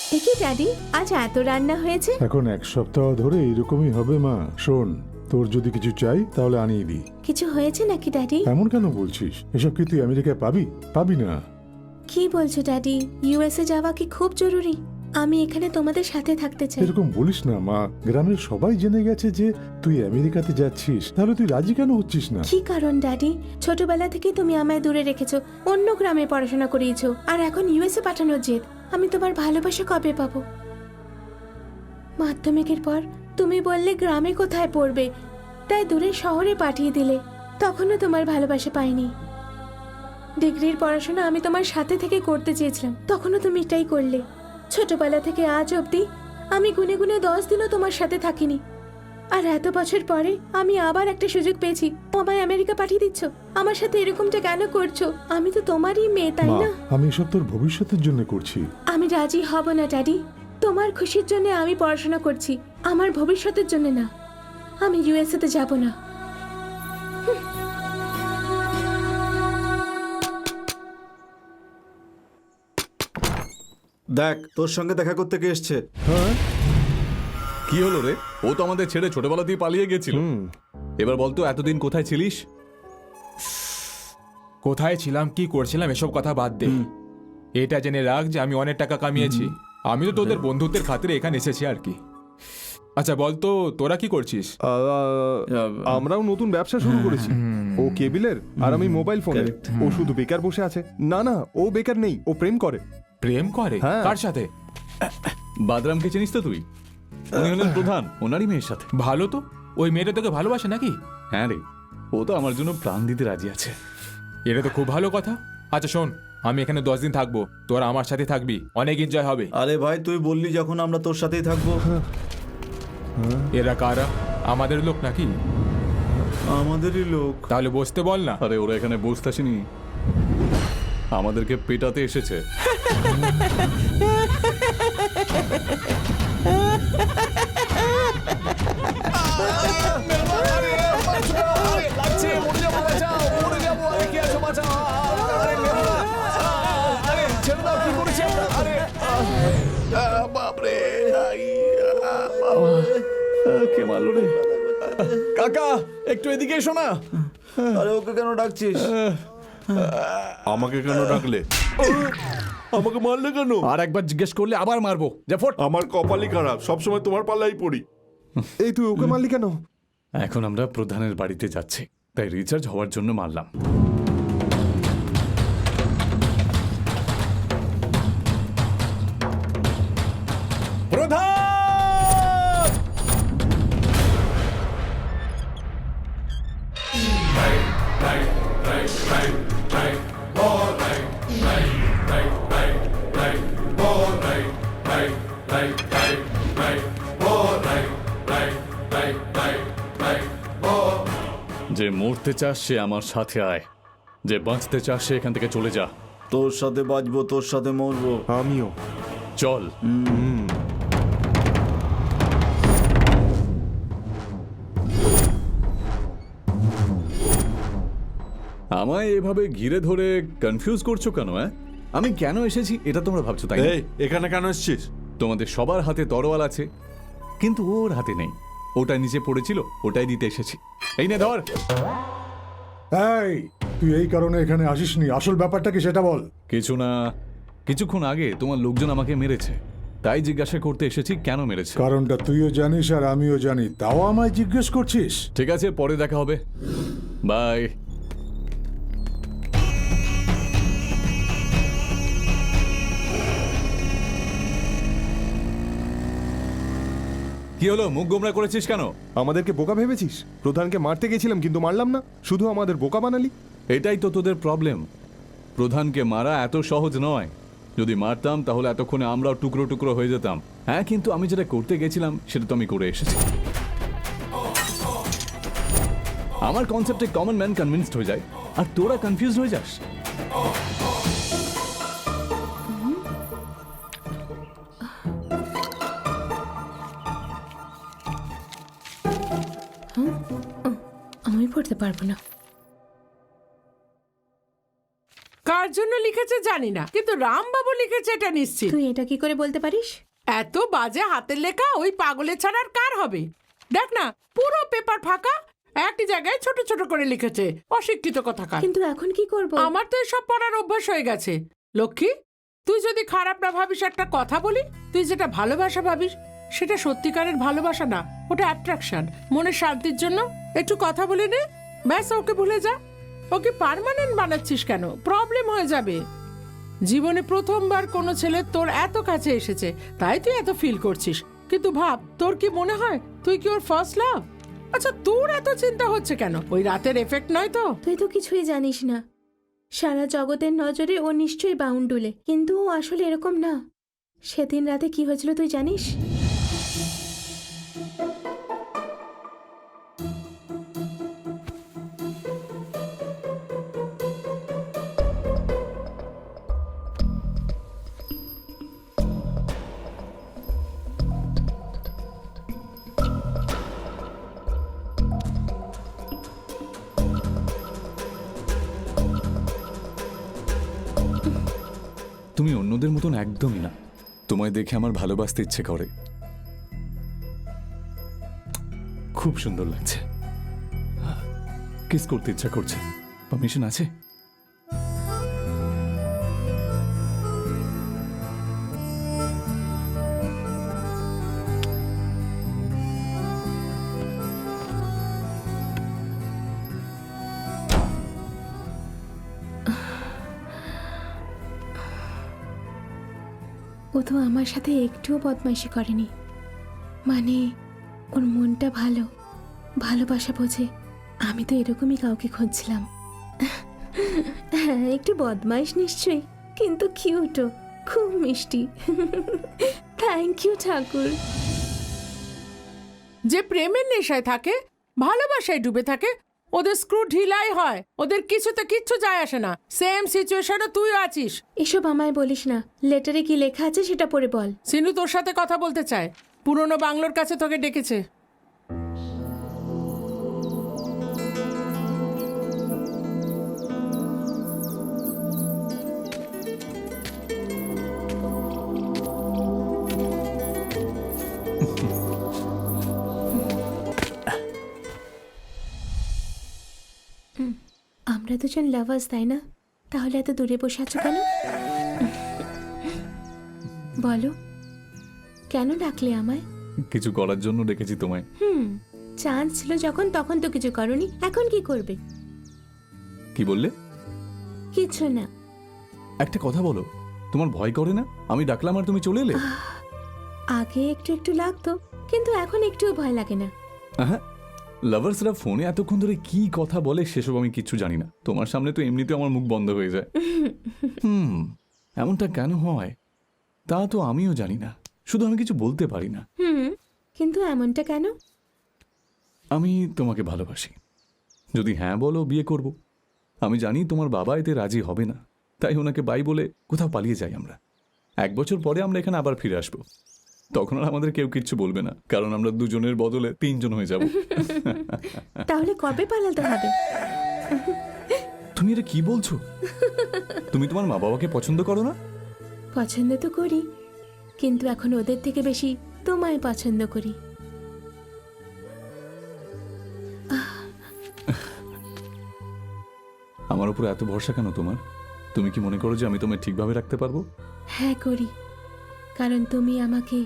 কি ড্যাডি, আজ এত রান্না হয়েছে? এখন এক সপ্তাহ ধরে এরকমই হবে মা। শোন, তোর যদি কিছু চাই তাহলে আনিয়ে দি। কিছু হয়েছে নাকি ড্যাডি? এমন কেন বলছিস? এসব কি তুই আমেরিকায় পাবি? পাবি না। কি বলছো ড্যাডি? ইউএসএ যাওয়া কি খুব জরুরি? আমি এখানে তোমাদের সাথে থাকতে চাই। এরকম বলিস না মা। গ্রামের সবাই জেনে গেছে যে তুই আমেরিকাতে যাচ্ছিস, তাহলে তুই রাজি কেন হচ্ছিস না? কি কারণ ড্যাডি? ছোটবেলা থেকেই তুমি আমায় দূরে রেখেছো, অন্য গ্রামে পড়াশোনা করিয়েছো, আর এখন ইউএসএ পাঠানোর জেদ। আমি তোমার ভালোবাসা কবে পাবো? মাধ্যমিকের পর তুমি বললে গ্রামে কোথায় পড়বে, তাই দূরে শহরে পাঠিয়ে দিলে। তখনও তোমার ভালোবাসা পাইনি। ডিগ্রির পড়াশোনা আমি তোমার সাথে থেকে করতে চেয়েছিলাম, তখনও তুমি এটাই করলে। ছোটবেলা থেকে আজ অবধি আমি গুনে গুনে 10 দিনও তোমার সাথে থাকিনি, আর এত বছর পরে আমি আবার একটা সুযোগ পেয়েছি, আমায় আমেরিকা পাঠিয়ে দিচ্ছ। আমার সাথে এরকমটা কেন করছো? আমি তো তোমারই মেয়ে, তাই মা, না? আমি এসব তোর ভবিষ্যতের জন্য করছি। আমি রাজি হব না ড্যাডি। তোমার খুশির জন্য আমি পড়াশোনা করছি, আমার ভবিষ্যতের জন্য না। আমি ইউএসএ তে যাব না। দেখ, তোর সঙ্গে দেখা করতে কে এসছে। কি হলো রে? ও তো আমাদের ছেড়ে ছোটবেলাতেই পালিয়ে গেছিল। এবার বলতো এতদিন কোথায় ছিলিস? কোথায় ছিলাম, কি করছিলাম, এসব কথা বাদ দে। এটা জেনে রাখ যে আমি অনেক টাকা কামিয়েছি। আমি তো তোদের বন্ধুত্বের খাতিরে এখানে এসেছি আর কি। আচ্ছা বলতো, তোরা কি করছিস? আমরাও নতুন ব্যবসা শুরু করেছি। ও কেবিলের আর আমি মোবাইল ফোনের। ও শুধু বেকার বসে আছে। না না, ও বেকার নেই, ও প্রেম করে। প্রেম করে? হ্যাঁ। কার সাথে? বাদরামকে চিনিস তো তুই? উনি হলেন প্রধান, ওনারই মেয়ের সাথে। ভালো তো, ওই মেয়েটা তোকে ভালোবাসে নাকি? হ্যাঁ রে, ও তো আমার জন্য প্রাণ দিতে রাজি আছে। এটা তো খুব ভালো কথা। আচ্ছা শোন, আমি এখানে 10 দিন থাকবো, তোরা আমার সাথে থাকবি, অনেক এনজয় হবে। আরে ভাই, তুই বললি যখন আমরা তোর সাথেই থাকবো। এরা কারা? আমাদের লোক নাকি? আমাদেরই লোক। তাহলে বসতে বল না। আরে ওরা এখানে বসতে আসেনি, আমাদেরকে পেটাতে এসেছে। কে মারলো রে? কাকা, একটু এদিকে এসো না। আরে ওকে কেন ডাকছিস? আমাকে কেন ডাকলে? আমাকে মারলে কেন? আর একবার জিজ্ঞেস করলে আবার মারবো। যা ফট। আমার কপালই খারাপ, সবসময় তোমার পাল্লাই পড়ি। এই তুই ওকে মারলি কেন? এখন আমরা প্রধানের বাড়িতে যাচ্ছি, তাই রিচার্জ হওয়ার জন্য মারলাম। প্রধান! যে মরতে চাস সে আমার সাথে আয়, যে বাঁচতে চাস সে এখান থেকে চলে যা। তোর সাথে বাঁচবো, তোর সাথে মরবো। আমিও। চল। আমায় এভাবে ঘিরে ধরে কনফিউজ করছো কেন? আমি কেন এসেছি এটা তোমরা ভাবছো, তাই না? এই, এখানে কেন এসছিস? তোমাদের সবার হাতে তরোয়াল আছে, কিন্তু ওর হাতে নেই। ওটা নিচে পড়েছিল, ওটাই দিতে এসেছি। এই নে ধর। এই, তুই এই কারণে এখানে আসিসনি, আসল ব্যাপারটা কি সেটা বল। কিছু না, কিছুক্ষণ আগে তোমার লোকজন আমাকে মেরেছে, তাই জিজ্ঞাসা করতে এসেছি কেন মেরেছে। কারণটা তুইও জানিস আর আমিও জানি, তাও আমায় জিজ্ঞেস করছিস? ঠিক আছে, পরে দেখা হবে, বাই। কি হলো, মুখ গোমরা করেছিস কেন? আমাদেরকে বোকা ভেবেছিস? প্রধানকে মারতে গেছিলাম কিন্তু মারলাম না, শুধু আমাদের বোকা বানালি। এটাই তো তোদের প্রবলেম। প্রধানকে মারা এত সহজ নয়। যদি মারতাম তাহলে এতক্ষণে আমরাও টুকরো টুকরো হয়ে যেতাম। হ্যাঁ, কিন্তু আমি যেটা করতে গেছিলাম সেটা তো আমি করে এসেছি। আমার কনসেপ্টে কমন ম্যান কনভিন্সড হয়ে যায়, আর তোরা কনফিউজড হয়ে যাস। আমি পড়তে পারবো না। কার জন্য লিখেছে জানি না, কিন্তু রামবাবু লিখেছে এটা নিশ্চিত। তুই এটা কি করে বলতে পারিস? এত বাজে হাতের লেখা ওই পাগলের ছাড়া আর কার হবে? দেখ না, পুরো পেপার ফাঁকা, একটি জায়গায় ছোট ছোট করে লিখেছে। অশিক্ষিত কথাকার। কিন্তু এখন কি করব? আমার তো এসব পড়ার অভ্যাস হয়ে গেছে। লক্ষ্মী, তুই যদি খারাপ না ভাবিস, একটা কথা বলি, তুই যেটা ভালোবাসা ভাবিস সেটা সত্যিকারের ভালোবাসা না, ওটা অ্যাট্রাকশন। মনের শান্তির জন্য একটু কথা বলে নে, ব্যাস, ওকে ভুলে যা। ওকে পার্মানেন্ট বানাচ্ছিস কেন? প্রবলেম হয়ে যাবে। জীবনে প্রথমবার কোনো ছেলে তোর এত কাছে এসেছে, তাই তুই এত ফিল করছিস। কিন্তু ভাব, তোর কি মনে হয় তুই কি ওর ফার্স্ট লাভ? আচ্ছা, তোর এত চিন্তা হচ্ছে কেন? ওই রাতের এফেক্ট নয় তো? তুই তো কিছুই জানিস না। সারা জগতের নজরে ও নিশ্চয়ই বাউন্ডুলে, কিন্তু ও আসলে এরকম না। সেদিন রাতে কি হয়েছিল তুই জানিস? তুমি অন্যদের মতন একদমই না। তোমায় দেখে আমার ভালোবাসতে ইচ্ছে করে। খুব সুন্দর লাগছে, কিস করতে ইচ্ছা করছে। পারমিশন আছে? ও তো আমার সাথে একটুও বদমাইশি করেনি। মানে ওর মনটা ভালো, ভালোবাসা বোঝে। আমি তো এরকমই কাউকে খুঁজছিলাম। হ্যাঁ, একটু বদমাইশ নিশ্চয়ই, কিন্তু কিউটও, খুব মিষ্টি। থ্যাংক ইউ ঠাকুর। যে প্রেমের নেশায় থাকে, ভালোবাসায় ডুবে থাকে, ওদের স্ক্রু ঢিলাই হয়, ওদের কিছুতে কিচ্ছু যায় আসে না। সেম সিচুয়েশনে তুই আছিস। এসব আমায় বলিস না, লেটারে কি লেখা আছে সেটা পড়ে বল। সিনু তোর সাথে কথা বলতে চায়, পুরনো বাংলোর কাছে তোকে ডেকেছে। আমরা দুজন লাভার্স, তাই না? তাহলে এত দূরে বসে আছো কেন? বলো, কেন ডাকলে আমায়? কিছু করার জন্য ডেকেছি তোমায়। চান্স ছিল যখন, তখন তো কিছু করনি, এখন কি করবে? কি বললে? কিছু না। একটা কথা বলো, তোমার ভয় করে না আমি ডাকলাম আর তুমি চলে এলে? আগে একটু একটু লাগতো, কিন্তু এখন একটুও ভয় লাগে না। হ্যাঁ, লাভার্সরা ফোনে এতক্ষণ ধরে কি কথা বলে সেসব আমি কিচ্ছু জানি না। তোমার সামনে তো এমনিতে আমার মুখ বন্ধ হয়ে যায়। এমনটা কেন হয় তা তো আমিও জানি না, শুধু আমি কিছু বলতে পারি না। কিন্তু এমনটা কেন? আমি তোমাকে ভালোবাসি। যদি হ্যাঁ বলো, বিয়ে করব। আমি জানি তোমার বাবা এতে রাজি হবে না, তাই ওনাকে বাই বলে কোথাও পালিয়ে যাই আমরা। 1 বছর পরে আমরা এখানে আবার ফিরে আসবো। তখন আর আমাদের কেউ কিচ্ছু বলবে না, কারণ আমরা দুজনের বদলে 3 জন হয়ে যাব। তাহলে কবে পালাতে হবে? তুমি এটা কি বলছো? তুমি তোমার মা বাবাকে পছন্দ করো না? পছন্দ তো করি, কিন্তু এখন ওদের থেকে বেশি তোমায় পছন্দ করি। আমার উপর এত ভরসা কেন তোমার? তুমি কি মনে করো যে আমি তোমায় ঠিকভাবে রাখতে পারবো? হ্যাঁ করি, কারণ তুমি আমাকে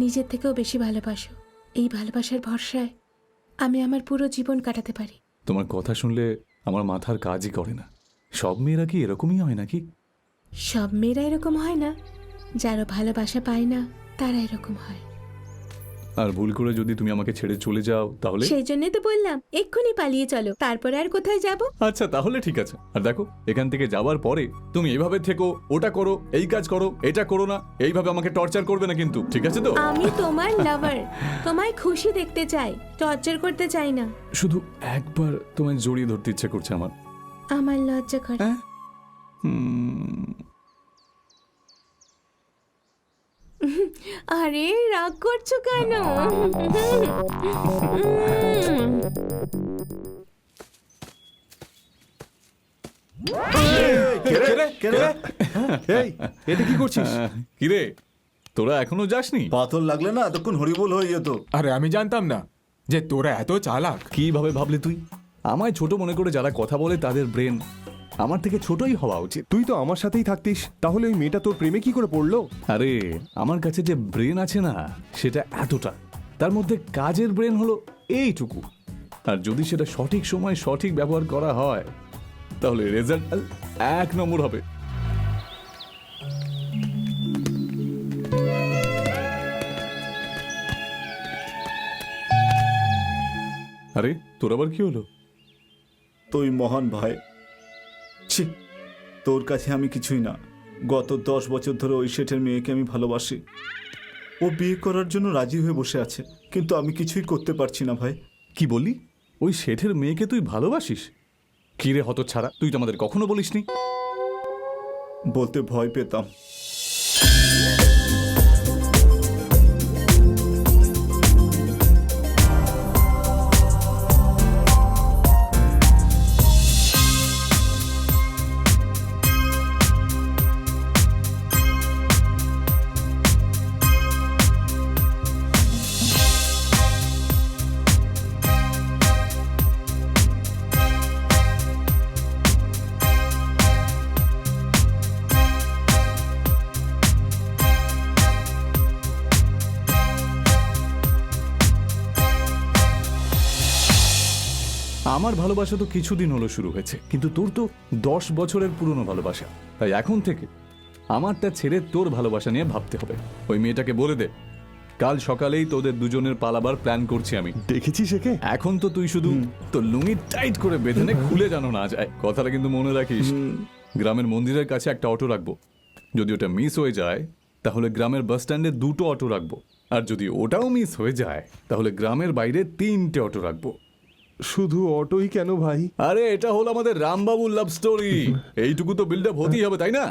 নিজের থেকেও বেশি ভালোবাসো। এই ভালোবাসার ভরসায় আমি আমার পুরো জীবন কাটাতে পারি। তোমার কথা শুনলে আমার মাথার কাজই করে না। সব মেয়েরা কি এরকমই হয় নাকি? সব মেয়েরা এরকম হয় না, যারা ভালোবাসা পায় না তারা এরকম হয়। আর ভুল করে যদি তুমি আমাকে ছেড়ে চলে যাও তাহলে? সেই জন্যই তো বললাম এক্ষুনি পালিয়ে চলো, তারপরে আর কোথায় যাব? আচ্ছা, তাহলে ঠিক আছে। আর দেখো, এখান থেকে যাওয়ার পরে তুমি এইভাবে থেকো, ওটা করো, এই কাজ করো, এটা করো না, এইভাবে আমাকে টর্চার করবে না কিন্তু, ঠিক আছে তো? আমি তোমার লাভার, তোমায় খুশি দেখতে চাই, টর্চার করতে চাই না। শুধু একবার তোমায় জড়িয়ে ধরতে ইচ্ছে করছে আমার। আমার লজ্জা করে। হ্যাঁ? আরে রাগ করছো কেন? এই এটা কি করছিস? কিরে তোরা এখনো যাসনি? পাথর লাগলে না এতক্ষণ হরিবোল হয়ে যেত। আরে আমি জানতাম না যে তোরা এত চালাক। কিভাবে ভাবলি তুই? আমায় ছোট মনে করে যারা কথা বলে তাদের ব্রেন আমার থেকে ছোটই হওয়া উচিত। তুই তো আমার সাথেই থাকতিস, তাহলে ওই মেয়েটা তোর প্রেমে কি করে পড়লো? আরে আমার কাছে যে ব্রেন আছে না সেটা এতটা, তার মধ্যে কাজের ব্রেন হলো এইটুকু। আর যদি সেটা সঠিক সময় সঠিক ব্যবহার করা হয় তাহলে রেজাল্ট 1 নম্বর হবে। আরে তোর আবার কি হলো? তুই মহান ভাই। ছি, তোর কাছে আমি কিছুই না। গত 10 বছর ধরে ওই শেঠের মেয়েকে আমি ভালোবাসি। ও বিয়ে করার জন্য রাজি হয়ে বসে আছে, কিন্তু আমি কিছুই করতে পারছি না ভাই। কি বললি? ওই শেঠের মেয়েকে তুই ভালোবাসিস? কি রে হতচ্ছাড়া, তুই তো আমাদের কখনো বলিসনি। বলতে ভয় পেতাম। আমার ভালোবাসা তো কিছুদিন হলো শুরু হয়েছে, কিন্তু তোর তো 10 বছরের পুরনো ভালোবাসা। তাই এখন থেকে আমারটা ছেড়ে তোর ভালোবাসা নিয়ে ভাবতে হবে। ওই মেয়েটাকে বলে দে কাল সকালেই তোদের দুজনের পালাবার প্ল্যান করছি আমি। দেখেছিস একে? এখন তো তুই শুধু তোর লুঙ্গি টাইট করে বেঁধে নে, খুলে যেন না যায়। কথাটা কিন্তু মনে রাখিস। গ্রামের মন্দিরের কাছে একটা অটো রাখবো। যদি ওটা মিস হয়ে যায় তাহলে গ্রামের বাস স্ট্যান্ডে 2টো অটো রাখবো। আর যদি ওটাও মিস হয়ে যায় তাহলে গ্রামের বাইরে 3টে অটো রাখবো। শুধু অটোই কেন ভাই? আরে এটা হলো আমাদের রামবাবুর লাভ স্টোরি, এইটুকু তো বিল্ড আপ হতেই হবে, তাই না?